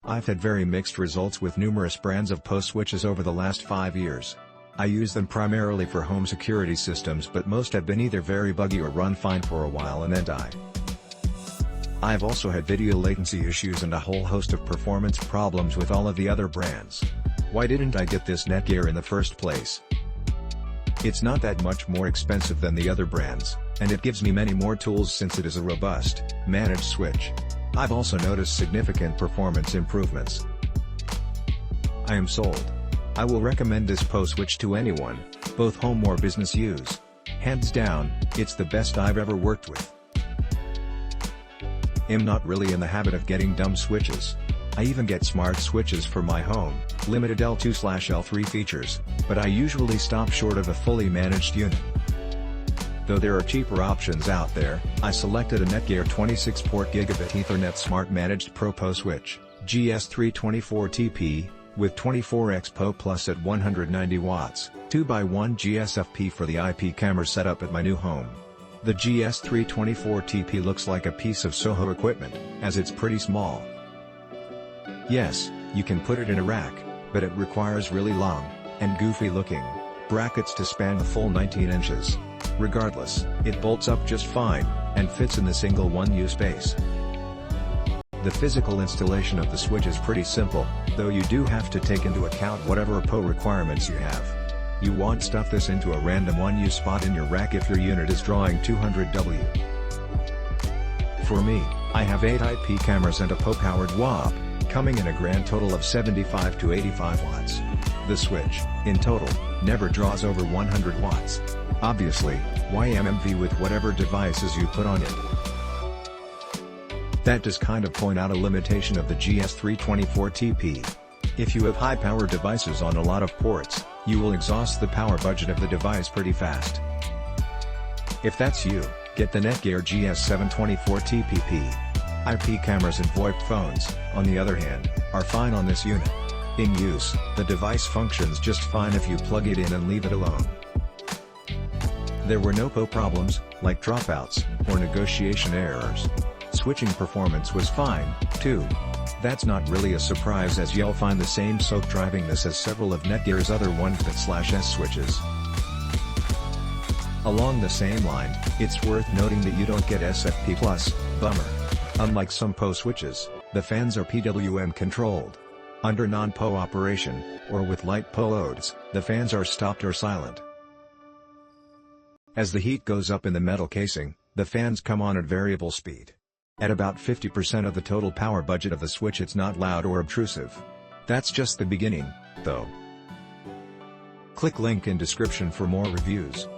I've had very mixed results with numerous brands of PoE switches over the last 5 years. I use them primarily for home security systems, but most have been either very buggy or run fine for a while and then died. I've also had video latency issues and a whole host of performance problems with all of the other brands. Why didn't I get this NETGEAR in the first place? It's not that much more expensive than the other brands, and it gives me many more tools since it is a robust, managed switch. I've also noticed significant performance improvements. I am sold. I will recommend this PoE switch to anyone, both home or business use. Hands down, it's the best I've ever worked with. I'm not really in the habit of getting dumb switches. I even get smart switches for my home, limited L2/L3 features, but I usually stop short of a fully managed unit. Though there are cheaper options out there, I selected a NETGEAR 26-port Gigabit Ethernet Smart Managed Pro PoE switch, GS324TP, with 24x PoE Plus at 190 watts, 2x1 GSFP for the IP camera setup at my new home. The GS324TP looks like a piece of Soho equipment, as it's pretty small. Yes, you can put it in a rack, but it requires really long, and goofy-looking, brackets to span the full 19 inches. Regardless, it bolts up just fine, and fits in the single 1U space. The physical installation of the switch is pretty simple, though you do have to take into account whatever PoE requirements you have. You won't stuff this into a random 1U spot in your rack if your unit is drawing 200W. For me, I have 8 IP cameras and a PoE-powered VoIP, coming in a grand total of 75 to 85 watts. The switch, in total, never draws over 100 watts. Obviously, YMMV with whatever devices you put on it. That does kind of point out a limitation of the GS324TP. If you have high-power devices on a lot of ports, you will exhaust the power budget of the device pretty fast. If that's you, get the NETGEAR GS724TP. IP cameras and VoIP phones, on the other hand, are fine on this unit. In use, the device functions just fine if you plug it in and leave it alone. There were no PoE problems, like dropouts, or negotiation errors. Switching performance was fine, too. That's not really a surprise, as you'll find the same SoC driving this as several of NETGEAR's other 1FET/S switches. Along the same line, it's worth noting that you don't get SFP+, bummer. Unlike some PoE switches, the fans are PWM controlled. Under non-PoE operation, or with light PoE loads, the fans are stopped or silent. As the heat goes up in the metal casing, the fans come on at variable speed. At about 50% of the total power budget of the switch, it's not loud or obtrusive. That's just the beginning, though. Click link in description for more reviews.